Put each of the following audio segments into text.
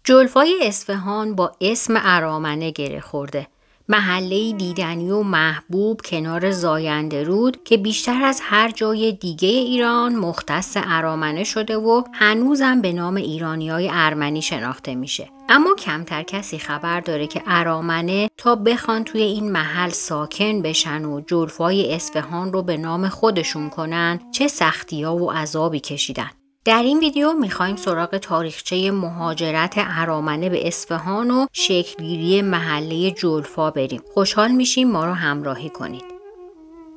جلفای اصفهان با اسم ارامنه گره خورده. محله‌ای دیدنی و محبوب کنار زاینده رود که بیشتر از هر جای دیگه ایران مختص ارامنه شده و هنوزم به نام ایرانیای ارمنی شناخته میشه. اما کمتر کسی خبر داره که ارامنه تا بخوان توی این محل ساکن بشن و جلفای اصفهان رو به نام خودشون کنن چه سختی‌ها و عذابی کشیدن. در این ویدیو میخوایم سراغ تاریخچه مهاجرت ارامنه به اصفهان و شکلگیری محله جلفا بریم. خوشحال میشیم ما رو همراهی کنید.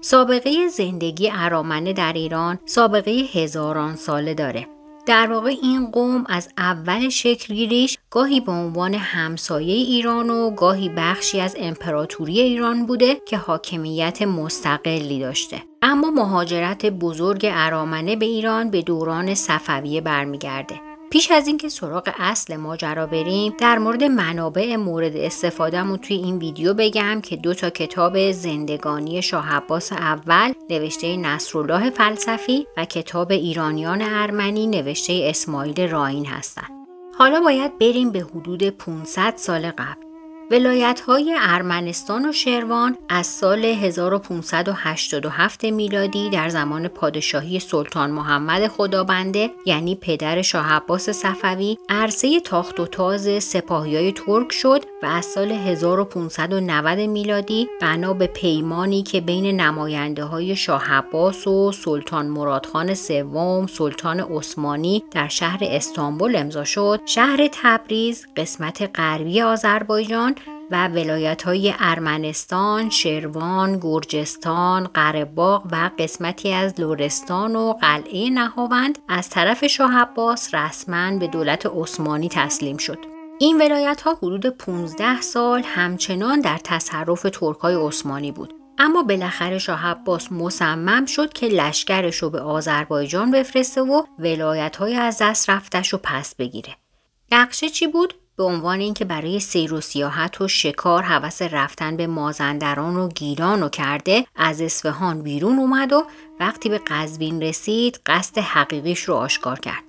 سابقه زندگی ارامنه در ایران سابقه هزاران ساله داره. در واقع این قوم از اول شکلگیریش گاهی به عنوان همسایه ایران و گاهی بخشی از امپراتوری ایران بوده که حاکمیت مستقلی داشته. اما مهاجرت بزرگ ارامنه به ایران به دوران صفویه برمیگرده. پیش از اینکه سراغ اصل ماجرا بریم در مورد منابع مورد استفادهمون توی این ویدیو بگم که 2 کتاب زندگانی شاه عباس اول نوشته نصرالله فلسفی و کتاب ایرانیان ارمنی نوشته اسماعیل راین هستند. حالا باید بریم به حدود 500 سال قبل. ولایت‌های ارمنستان و شروان از سال 1587 میلادی در زمان پادشاهی سلطان محمد خدابنده یعنی پدر شاه عباس صفوی عرصه تاخت و تاز سپاهیای ترک شد و از سال 1590 میلادی بنا به پیمانی که بین نماینده‌های شاه عباس و سلطان مرادخان سوم سلطان عثمانی در شهر استانبول امضا شد، شهر تبریز قسمت غربی آذربایجان و ولایت‌های ارمنستان، شروان، گرجستان، قره‌باغ و قسمتی از لرستان و قلعه نهاوند از طرف شاه عباس رسما به دولت عثمانی تسلیم شد. این ولایت‌ها حدود 15 سال همچنان در تصرف ترک‌های عثمانی بود. اما بالاخره شاه عباس مصمم شد که لشکرش رو به آذربایجان بفرسته و ولایت‌های از دست رفتش رو پس بگیره. نقشه چی بود؟ به عنوان اینکه برای سیر و سیاحت و شکار هوس رفتن به مازندران و گیلان رو کرده از اصفهان بیرون اومد و وقتی به قزوین رسید قصد حقیقیش رو آشکار کرد.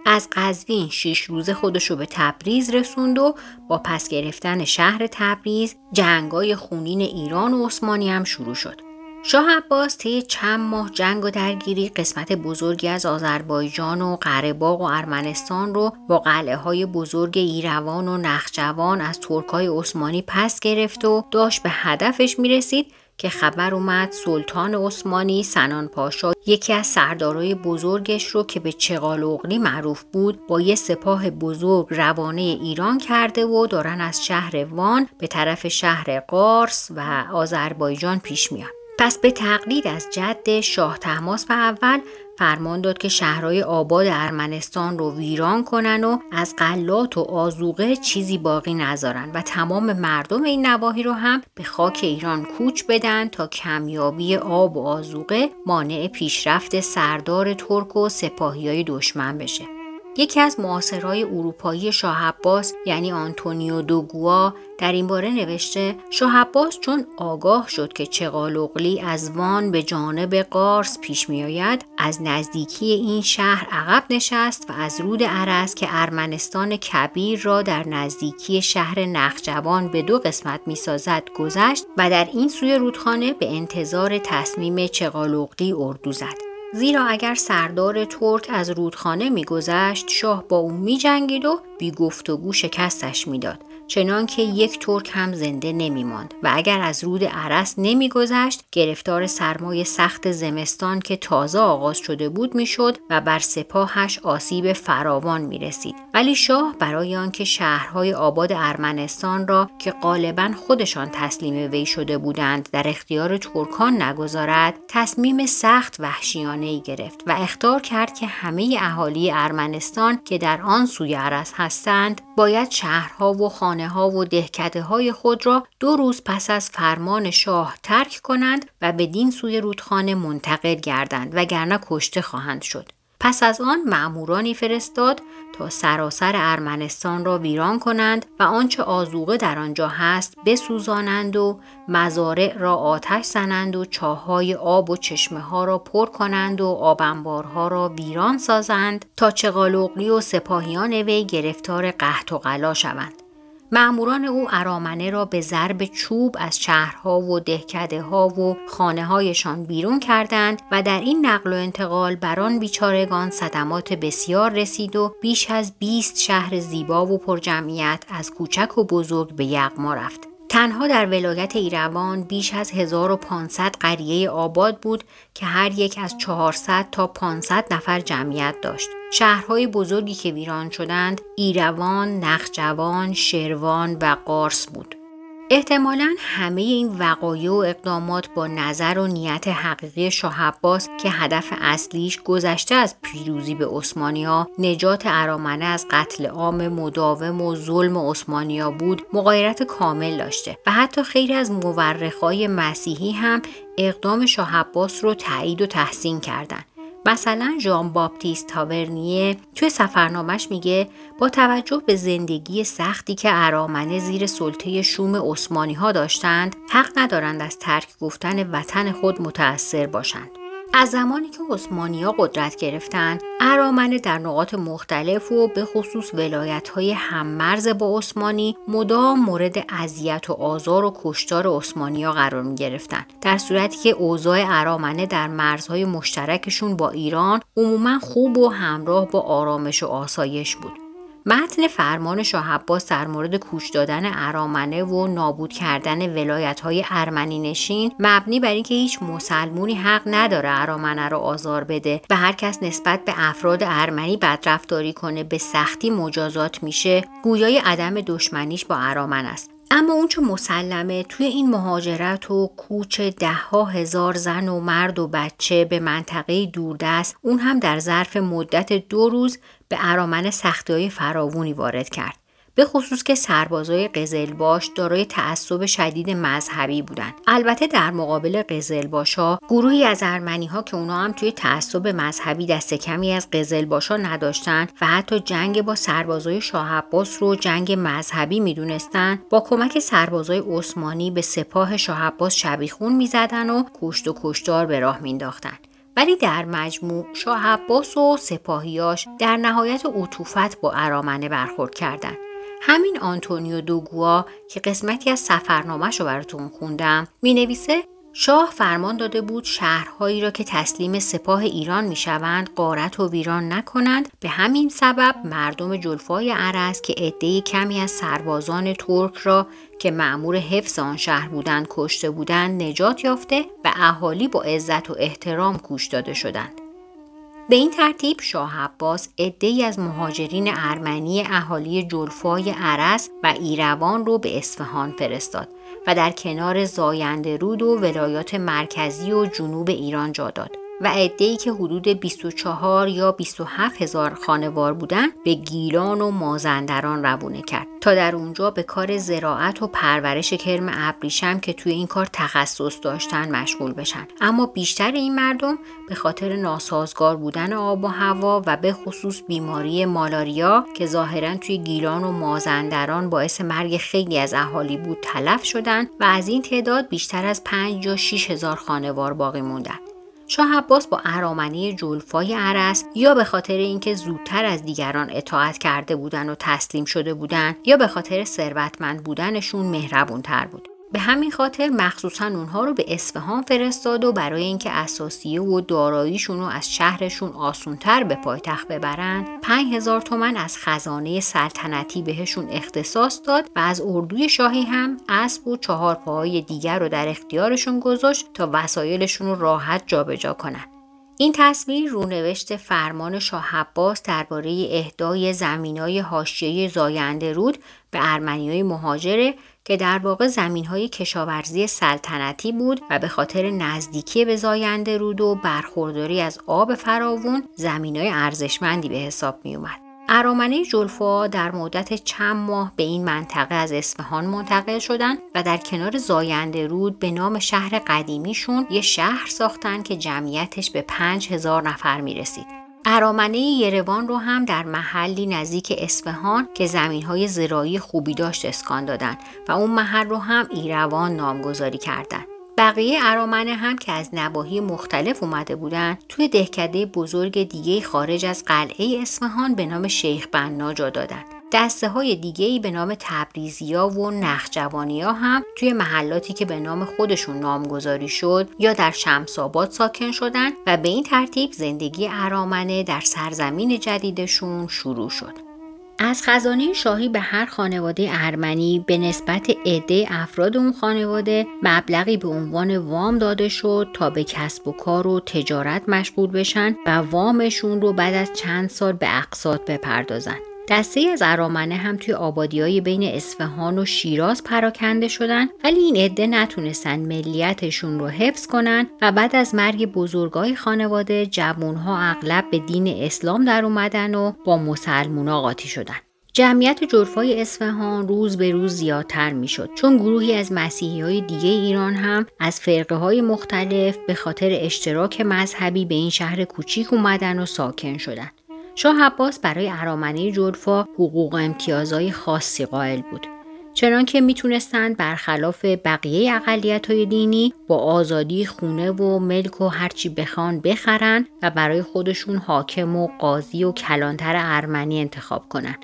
از قزوین 6 روزه خودش رو به تبریز رسوند و با پس گرفتن شهر تبریز جنگای خونین ایران و عثمانی هم شروع شد. شاه عباس طی چند ماه جنگ و درگیری قسمت بزرگی از آذربایجان و قره‌باغ و ارمنستان رو با قلعه‌های بزرگ ایروان و نخجوان از ترک‌های عثمانی پس گرفت و داشت به هدفش میرسید که خبر اومد سلطان عثمانی سنان پاشا یکی از سردارای بزرگش رو که به چغالوغلی معروف بود با یه سپاه بزرگ روانه ایران کرده و دارن از شهر وان به طرف شهر قارس و آذربایجان پیش میان. پس به تقلید از جد شاه طهماسپ اول فرمان داد که شهرهای آباد ارمنستان رو ویران کنن و از غلات و آذوقه چیزی باقی نذارن و تمام مردم این نواحی رو هم به خاک ایران کوچ بدن تا کمیابی آب و آذوقه مانع پیشرفت سردار ترک و سپاهیای دشمن بشه. یکی از معاصرای اروپایی شاه عباس یعنی آنتونیو دوگوا در این باره نوشته شاه عباس چون آگاه شد که چغالوغلی از وان به جانب قارس پیش می آید از نزدیکی این شهر عقب نشست و از رود ارس که ارمنستان کبیر را در نزدیکی شهر نخجوان به 2 قسمت می سازد گذشت و در این سوی رودخانه به انتظار تصمیم چغالوغلی اردو زد. زیرا اگر سردار ترک از رودخانه می‌گذشت شاه با او می‌جنگید و بی گفتگو شکستش میداد، چنان که یک ترک هم زنده نمی‌ماند و اگر از رود ارس نمی‌گذشت گرفتار سرمای سخت زمستان که تازه آغاز شده بود میشد و بر سپاهش آسیب فراوان می‌رسید. ولی شاه برای آنکه شهرهای آباد ارمنستان را که غالباً خودشان تسلیم وی شده بودند در اختیار ترکان نگذارد تصمیم سخت وحشیانه گرفت و اخطار کرد که همه اهالی ارمنستان که در آن سوی ارس هستند باید شهرها و خانه‌ها و دهکده‌های خود را 2 روز پس از فرمان شاه ترک کنند و بدین سوی رودخانه منتقل گردند وگرنه کشته خواهند شد. پس از آن مأمورانی فرستاد تا سراسر ارمنستان را ویران کنند و آنچه آذوقه در آنجا هست بسوزانند و مزارع را آتش زنند و چاه‌های آب و چشمه‌ها را پر کنند و آب‌انبارها را ویران سازند تا چغالوقلی و سپاهیان وی گرفتار قحط و غلا شوند. مأموران او ارامنه را به ضرب چوب از شهرها و دهکده‌ها و خانه‌هایشان بیرون کردند و در این نقل و انتقال بر آن بیچارگان صدمات بسیار رسید و بیش از 20 شهر زیبا و پرجمعیت از کوچک و بزرگ به یغما رفت. تنها در ولایت ایروان بیش از 1500 قریه آباد بود که هر یک از 400 تا 500 نفر جمعیت داشت. شهرهای بزرگی که ویران شدند ایروان، نخجوان، شروان و قارس بود. احتمالاً همه این وقایع و اقدامات با نظر و نیت حقیقی شاه عباس که هدف اصلیش گذشته از پیروزی به عثمانی‌ها نجات ارامنه از قتل عام مداوم و ظلم عثمانی‌ها بود مغایرت کامل داشته و حتی خیلی از مورخای مسیحی هم اقدام شاه عباس رو تایید و تحسین کردند. مثلا ژان باپتیست تاورنیه توی سفرنامه‌اش میگه با توجه به زندگی سختی که ارامنه زیر سلطه شوم عثمانی‌ها داشتند حق ندارند از ترک گفتن وطن خود متأثر باشند. از زمانی که عثمانی‌ها قدرت گرفتند ارامنه در نقاط مختلف و به خصوص ولایت‌های هممرز با عثمانی مدام مورد اذیت و آزار و کشتار عثمانی‌ها قرار می‌گرفتند، در صورتی که اوضاع ارامنه در مرزهای مشترکشون با ایران عموماً خوب و همراه با آرامش و آسایش بود. متن فرمان شاه عباس در مورد کوچ دادن ارامنه و نابود کردن ولایت‌های ارمنی نشین مبنی بر اینکه هیچ مسلمونی حق نداره ارامنه رو آزار بده و هر کس نسبت به افراد ارمنی بدرفتاری کنه به سختی مجازات میشه، گویای عدم دشمنیش با ارامنه است. اما اون چه مسلمه توی این مهاجرت و کوچ 10,000 زن و مرد و بچه به منطقه دوردست، اون هم در ظرف مدت 2 روز به ارامنه سختی‌های فراوانی وارد کرد. به خصوص که سربازای قزلباش دارای تعصب شدید مذهبی بودند. البته در مقابل قزلباشا گروهی از ارمنی‌ها که اونا هم توی تعصب مذهبی دست کمی از قزلباشا نداشتند و حتی جنگ با سربازای شاه عباس رو جنگ مذهبی میدونستن، با کمک سربازای عثمانی به سپاه شاه عباس شبیخون میزدن و کشت و کشتار به راه مینداختن. ولی در مجموع شاه عباس و سپاهیاش در نهایت عطوفت با ارامنه برخورد کردند. همین آنتونیو دوگوا که قسمتی از سفرنامه‌ش رو براتون خوندم می‌نویسه شاه فرمان داده بود شهرهایی را که تسلیم سپاه ایران میشوند غارت و ویران نکنند. به همین سبب مردم جلفای ارس که عده کمی از سربازان ترک را که مأمور حفظ آن شهر بودند کشته بودند نجات یافته و اهالی با عزت و احترام کوچ داده شدند. به این ترتیب شاه عباس عده‌ای از مهاجرین ارمنی اهالی جلفای ارس و ایروان رو به اصفهان فرستاد و در کنار زاینده‌رود و ولایات مرکزی و جنوب ایران جا داد و عده‌ای که حدود 24 یا 27 هزار خانوار بودند به گیلان و مازندران روانه کرد تا در اونجا به کار زراعت و پرورش کرم ابریشم که توی این کار تخصص داشتن مشغول بشن. اما بیشتر این مردم به خاطر ناسازگار بودن آب و هوا و به خصوص بیماری مالاریا که ظاهراً توی گیلان و مازندران باعث مرگ خیلی از اهالی بود تلف شدند و از این تعداد بیشتر از 5 یا 6 هزار خانوار باقی موندند. شاه عباس با ارامنه جلفای ارس یا به خاطر اینکه زودتر از دیگران اطاعت کرده بودند و تسلیم شده بودند یا به خاطر ثروتمند بودنشون مهربونتر بود. به همین خاطر مخصوصا اونها رو به اصفهان فرستاد و برای اینکه اساسیه و داراییشون رو از شهرشون آسونتر به پایتخت ببرن 5,000 تومان از خزانه سلطنتی بهشون اختصاص داد و از اردوی شاهی هم اسب و 4 پاهای دیگر رو در اختیارشون گذاشت تا وسایلشون رو راحت جابجا کنن. این تصویر رونوشت فرمان شاه عباس درباره اهدای زمینای حاشیه زاینده‌رود به ارمنیای مهاجره که در واقع زمین‌های کشاورزی سلطنتی بود و به خاطر نزدیکی به زاینده‌رود و برخورداری از آب فراوون زمین‌های ارزشمندی به حساب می اومد. ارامنه جلفا در مدت چند ماه به این منطقه از اصفهان منتقل شدند و در کنار زاینده‌رود به نام شهر قدیمیشون یه شهر ساختن که جمعیتش به 5,000 نفر می رسید. ارامنه یروان رو هم در محلی نزدیک اصفهان که زمین‌های زراعی خوبی داشت اسکان دادن و اون محل رو هم ایروان نامگذاری کردن. بقیه ارامنه هم که از نواحی مختلف اومده بودن توی دهکده بزرگ دیگه خارج از قلعه اصفهان به نام شیخ بنا جا دادن. دسته های دیگه‌ای به نام تبریزیا و نخجوانیا هم توی محلاتی که به نام خودشون نامگذاری شد یا در شمس‌آباد ساکن شدن و به این ترتیب زندگی ارامنه در سرزمین جدیدشون شروع شد. از خزانه شاهی به هر خانواده ارمنی به نسبت عده افراد اون خانواده مبلغی به عنوان وام داده شد تا به کسب و کار و تجارت مشغول بشن و وامشون رو بعد از چند سال به اقساط بپردازن. دسته از ارامنه هم توی آبادی‌های بین اصفهان و شیراز پراکنده شدن، ولی این عده نتونستن ملیتشون رو حفظ کنن و بعد از مرگ بزرگای خانواده جوانها اغلب به دین اسلام در اومدن و با مسلمونا قاطی شدن. جمعیت جلفای اصفهان روز به روز زیادتر میشد چون گروهی از مسیحی‌های دیگه ایران هم از فرقه‌های مختلف به خاطر اشتراک مذهبی به این شهر کوچیک اومدن و ساکن شدن. شاه عباس برای ارامنه جلفا حقوق و امتیازهای خاصی قائل بود، چنانکه میتونستند برخلاف بقیه اقلیت‌های دینی با آزادی خونه و ملک و هرچی بخوان بخرن و برای خودشون حاکم و قاضی و کلانتر ارمنی انتخاب کنن.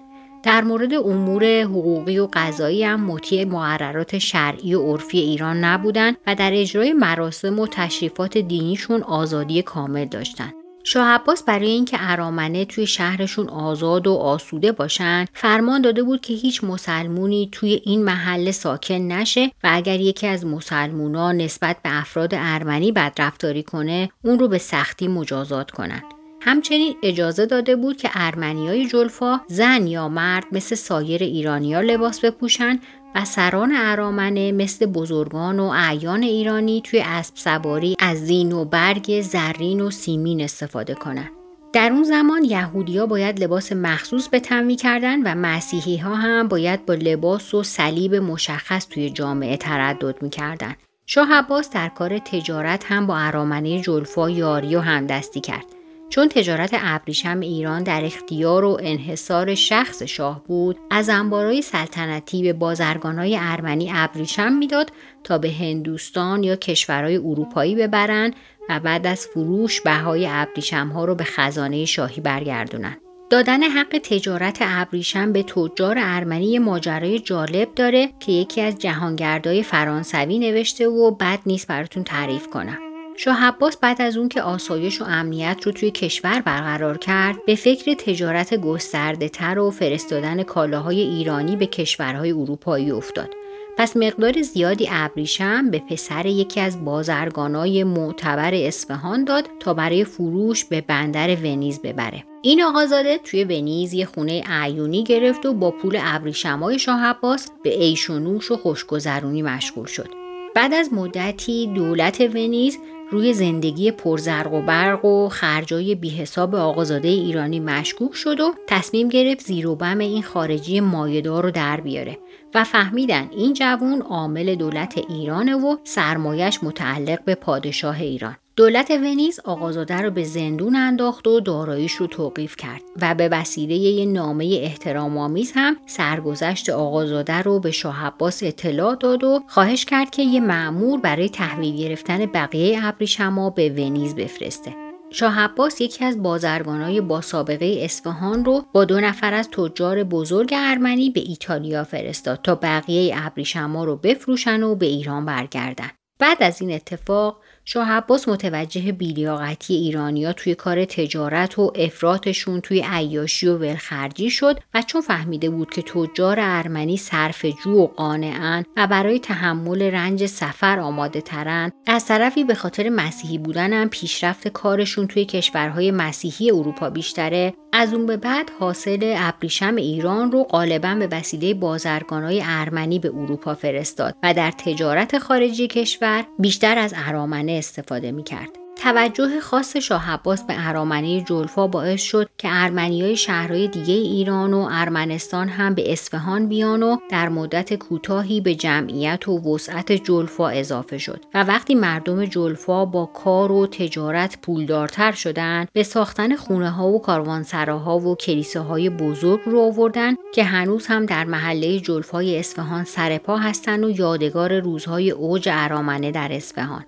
در مورد امور حقوقی و قضایی هم مطیع مقررات شرعی و عرفی ایران نبودن و در اجرای مراسم و تشریفات دینیشون آزادی کامل داشتن. شاه عباس برای اینکه ارامنه توی شهرشون آزاد و آسوده باشن فرمان داده بود که هیچ مسلمونی توی این محله ساکن نشه و اگر یکی از مسلمونا نسبت به افراد ارمنی بدرفتاری کنه اون رو به سختی مجازات کنن. همچنین اجازه داده بود که ارمنیای جلفا زن یا مرد مثل سایر ایرانی‌ها لباس بپوشن و سران ارامنه مثل بزرگان و اعیان ایرانی توی اسب سواری از زین و برگ زرین و سیمین استفاده کنن. در اون زمان یهودی‌ها باید لباس مخصوص به تن می‌کردن و مسیحی‌ها هم باید با لباس و صلیب مشخص توی جامعه تردد می‌کردن. شاه عباس در کار تجارت هم با ارامنه جلفا یاری و همدستی کرد. چون تجارت ابریشم ایران در اختیار و انحصار شخص شاه بود، از انبارهای سلطنتی به بازرگانای ارمنی ابریشم میداد تا به هندوستان یا کشورهای اروپایی ببرن و بعد از فروش بهای ابریشم‌ها رو به خزانه شاهی برگردونن. دادن حق تجارت ابریشم به تجار ارمنی ماجرای جالب داره که یکی از جهانگردای فرانسوی نوشته و بد نیست براتون تعریف کنم. شاه عباس بعد از اون که آسایش و امنیت رو توی کشور برقرار کرد به فکر تجارت گسترده تر و فرستادن کالاهای ایرانی به کشورهای اروپایی افتاد. پس مقدار زیادی ابریشم به پسر یکی از بازرگانای معتبر اصفهان داد تا برای فروش به بندر ونیز ببره. این آقازاده توی ونیز یه خونه اعیونی گرفت و با پول ابریشمای شاه عباس به عیش و نوش و خوشگذرونی مشغول شد. بعد از مدتی دولت ونیز روی زندگی پرزرق و برق و خرجای بی‌حساب آقازاده ایرانی مشکوک شد و تصمیم گرفت زیر و بم این خارجی مایه‌دار رو در بیاره و فهمیدن این جوون عامل دولت ایرانه و سرمایش متعلق به پادشاه ایران. دولت ونیز آقازاده رو به زندون انداخت و داراییش رو توقیف کرد و به وسیله یه نامه احترام‌آمیز هم سرگذشت آقازاده رو به شاه عباس اطلاع داد و خواهش کرد که یه مأمور برای تحویل گرفتن بقیه ابریشم‌ها به ونیز بفرسته. شاه عباس یکی از بازرگانای با سابقه اصفهان رو با 2 نفر از تجار بزرگ ارمنی به ایتالیا فرستاد تا بقیه ابریشم‌ها رو بفروشن و به ایران برگردن. بعد از این اتفاق شاه عباس متوجه بی‌لیاقتی ایرانی‌ها توی کار تجارت و افراطشون توی عیاشی و ولخرجی شد و چون فهمیده بود که تجار ارمنی صرفه‌جو و قانعن و برای تحمل رنج سفر آماده ترن، از طرفی به خاطر مسیحی بودن هم پیشرفت کارشون توی کشورهای مسیحی اروپا بیشتره، از اون به بعد حاصل ابریشم ایران رو غالباً به وسیله بازرگانای ارمنی به اروپا فرستاد و در تجارت خارجی کشور بیشتر از ارامنه استفاده می‌کرد. توجه خاص شاه عباس به ارامنه جلفا باعث شد که ارمنیای شهرهای دیگه ایران و ارمنستان هم به اصفهان بیان و در مدت کوتاهی به جمعیت و وسعت جلفا اضافه شد و وقتی مردم جلفا با کار و تجارت پولدارتر شدند به ساختن خونه ها و کاروانسراها و کلیساهای بزرگ رو آوردن که هنوز هم در محله جلفای اصفهان سرپا هستند و یادگار روزهای اوج ارامنه در اصفهان.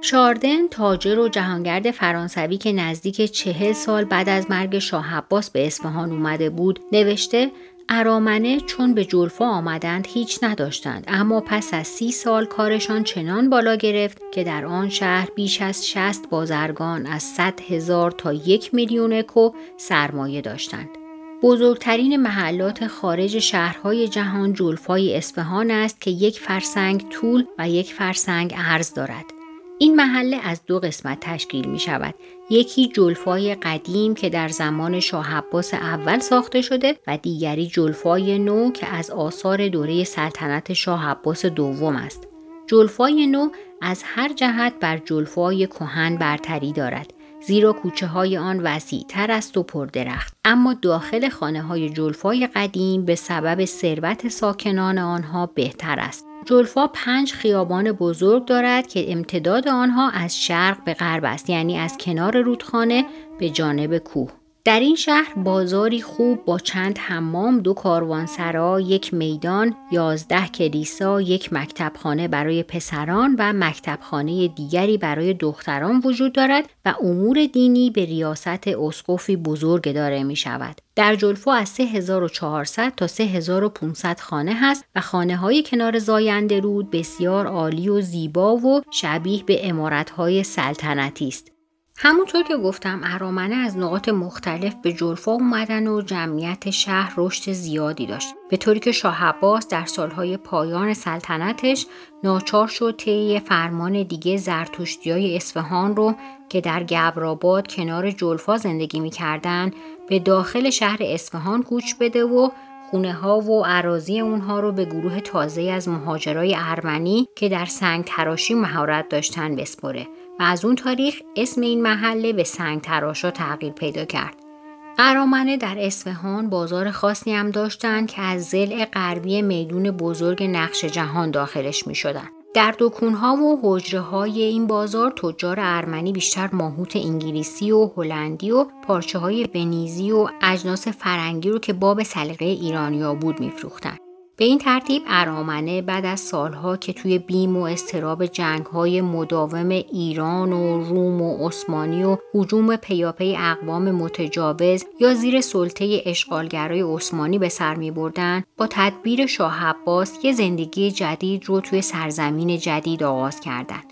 شاردن، تاجر و جهانگرد فرانسوی که نزدیک 40 سال بعد از مرگ شاه عباس به اصفهان اومده بود، نوشته ارامنه چون به جلفا آمدند هیچ نداشتند، اما پس از 30 سال کارشان چنان بالا گرفت که در آن شهر بیش از 60 بازرگان از 100,000 تا 1,000,000 اکو سرمایه داشتند. بزرگترین محلات خارج شهرهای جهان جلفای اصفهان است که 1 فرسنگ طول و 1 فرسنگ عرض دارد. این محله از 2 قسمت تشکیل می شود. یکی جلفای قدیم که در زمان شاه عباس اول ساخته شده و دیگری جلفای نو که از آثار دوره سلطنت شاه عباس دوم است. جلفای نو از هر جهت بر جلفای کهن برتری دارد، زیرا کوچه های آن وسیع تر است و پردرخت، اما داخل خانه های جلفای قدیم به سبب ثروت ساکنان آنها بهتر است. جلفا 5 خیابان بزرگ دارد که امتداد آنها از شرق به غرب است، یعنی از کنار رودخانه به جانب کوه. در این شهر بازاری خوب با چند حمام، 2 کاروانسرا، 1 میدان، 11 کلیسا، 1 مکتبخانه برای پسران و مکتبخانه دیگری برای دختران وجود دارد و امور دینی به ریاست اسقفی بزرگ اداره می شود. در جلفا از 3400 تا 3500 خانه هست و خانه های کنار زاینده رود بسیار عالی و زیبا و شبیه به عمارت‌های سلطنتی است. همونطور که گفتم ارامنه از نقاط مختلف به جلفا اومدن و جمعیت شهر رشد زیادی داشت، به طوری که شاه عباس در سالهای پایان سلطنتش ناچار شد طی فرمان دیگه زرتشتیای اصفهان رو که در گبرآباد کنار جلفا زندگی می‌کردن به داخل شهر اصفهان کوچ بده و خونه ها و اراضی اونها رو به گروه تازه از مهاجرای ارمنی که در سنگ تراشی مهارت داشتن بسپره و از اون تاریخ اسم این محله به سنگ تراشا تغییر پیدا کرد. ارامنه در اصفهان بازار خاصی هم داشتن که از ضلع غربی میدون بزرگ نقش جهان داخلش می شدن. در دکونها و حجره‌های این بازار تجار ارمنی بیشتر ماهوت انگلیسی و هلندی و پارچه‌های ونیزی و اجناس فرنگی رو که باب سلیقه ایرانیا بود می‌فروختن. به این ترتیب ارامنه بعد از سالها که توی بیم و اضطراب جنگ‌های مداوم ایران و روم و عثمانی و هجوم پیاپی اقوام متجاوز یا زیر سلطه اشغالگرای عثمانی به سر می‌بردن، با تدبیر شاه عباس یه زندگی جدید رو توی سرزمین جدید آغاز کردند.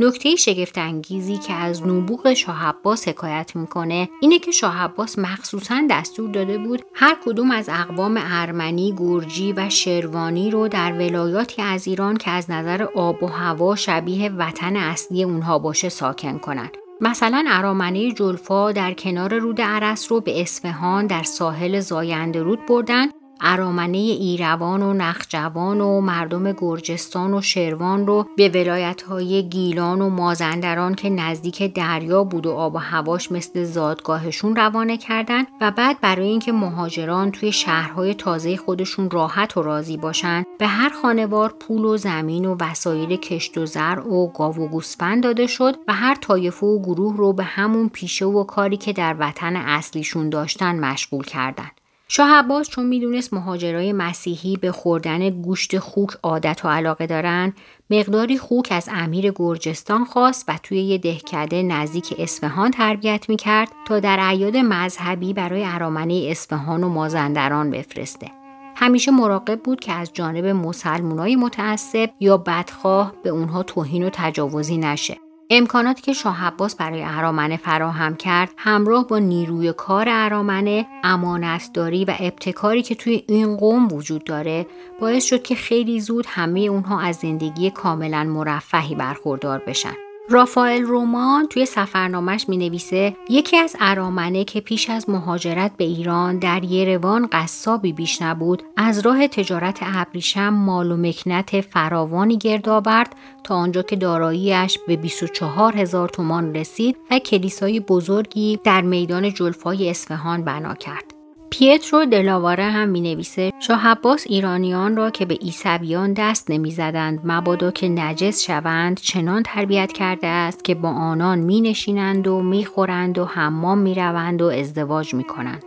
نکته شگفت انگیزی که از نبوغ شاه عباس حکایت میکنه اینه که شاه عباس مخصوصاً دستور داده بود هر کدوم از اقوام ارمنی، گرجی و شروانی رو در ولایاتی از ایران که از نظر آب و هوا شبیه وطن اصلی اونها باشه ساکن کنن. مثلا ارامنه جلفا در کنار رود ارس رو به اصفهان در ساحل زاینده رود بردن. ارامنه ایروان و نخجوان و مردم گرجستان و شروان رو به ولایت‌های گیلان و مازندران که نزدیک دریا بود و آب و هواش مثل زادگاهشون روانه کردن و بعد برای اینکه مهاجران توی شهرهای تازه خودشون راحت و راضی باشن به هر خانوار پول و زمین و وسایل کشت و زرع و گاو و گوسفند داده شد و هر طایفه و گروه رو به همون پیشه و کاری که در وطن اصلیشون داشتن مشغول کردن. شاه عباس چون میدونست مهاجرای مسیحی به خوردن گوشت خوک عادت و علاقه دارن، مقداری خوک از امیر گرجستان خواست و توی یه دهکده نزدیک اصفهان تربیت میکرد تا در اعیاد مذهبی برای ارامنه اصفهان و مازندران بفرسته. همیشه مراقب بود که از جانب مسلمانای متعصب یا بدخواه به اونها توهین و تجاوزی نشه. امکاناتی که شاه عباس برای ارامنه فراهم کرد همراه با نیروی کار ارامنه، امانتداری و ابتکاری که توی این قوم وجود داره باعث شد که خیلی زود همه اونها از زندگی کاملا مرفهی برخوردار بشن. رافائل رومان توی سفرنامه‌اش می‌نویسه یکی از ارامنه که پیش از مهاجرت به ایران در یروان قصابی بیش نبود، از راه تجارت ابریشم مال و مکنت فراوانی گرد آورد تا آنجا که دارایی‌اش به 24,000 تومان رسید و کلیسای بزرگی در میدان جلفای اصفهان بنا کرد. پیترو دلاواره هم می نویسه شاه عباس ایرانیان را که به عیسویان دست نمی زدند مبادا که نجس شوند چنان تربیت کرده است که با آنان می نشینند و می خورند و حمام می روند و ازدواج می کنند.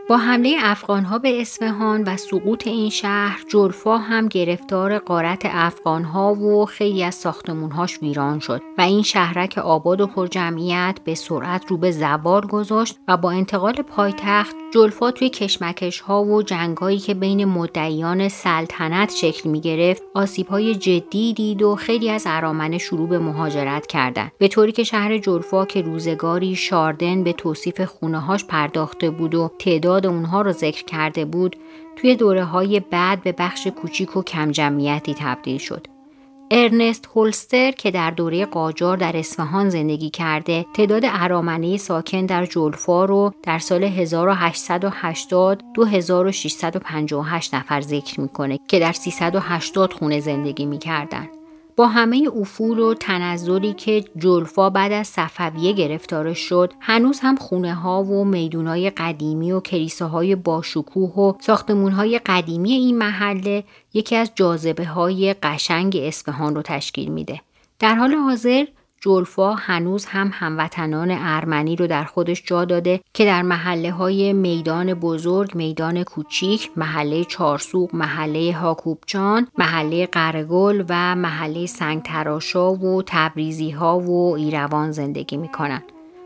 با حمله افغانها به اصفهان و سقوط این شهر، جلفا هم گرفتار غارت افغانها و خیلی از ساختمانهاش ویران شد و این شهرک آباد و پرجمعیت به سرعت رو به زوال گذاشت و با انتقال پایتخت جلفا توی کشمکش‌ها و جنگایی که بین مدعیان سلطنت شکل می‌گرفت، آسیب‌های جدی دید و خیلی از ارامنه شروع به مهاجرت کردند. به طوری که شهر جلفا که روزگاری شاردن به توصیف خونه‌هاش پرداخته بود و تعداد اونها رو ذکر کرده بود، توی دوره‌های بعد به بخش کوچیک و کم جمعیتی تبدیل شد. ارنست هولستر که در دوره قاجار در اصفهان زندگی کرده، تعداد ارامنه ساکن در جلفا رو در سال 1880 2658 نفر ذکر میکنه که در 380 خونه زندگی میکردن. با همه افول و تنزلی که جلفا بعد از صفویه گرفتارش شد، هنوز هم خونه ها و میدونای قدیمی و کلیساهای باشکوه و ساختمون های قدیمی این محله یکی از جاذبه های قشنگ اصفهان رو تشکیل میده. در حال حاضر جلفا هنوز هم هموطنان ارمنی رو در خودش جا داده که در محله های میدان بزرگ، میدان کوچیک، محله چارسوق، محله هاکوبچان، محله قره‌گل و محله سنگ تراشا و تبریزی ها و ایروان زندگی میکنن.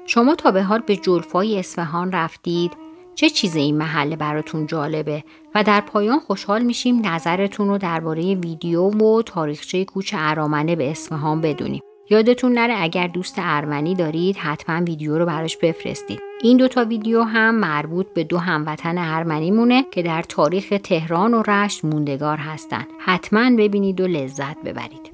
شما تا به حال به جلفای اصفهان رفتید؟ چه چیز این محله براتون جالبه؟ و در پایان خوشحال میشیم نظرتون رو درباره ویدیو و تاریخچه کوچ ارامنه به اصفهان بدونیم. یادتون نره اگر دوست ارمنی دارید حتما ویدیو رو براش بفرستید. این 2 ویدیو هم مربوط به 2 هموطن ارمنی مونه که در تاریخ تهران و رشت موندگار هستن. حتما ببینید و لذت ببرید.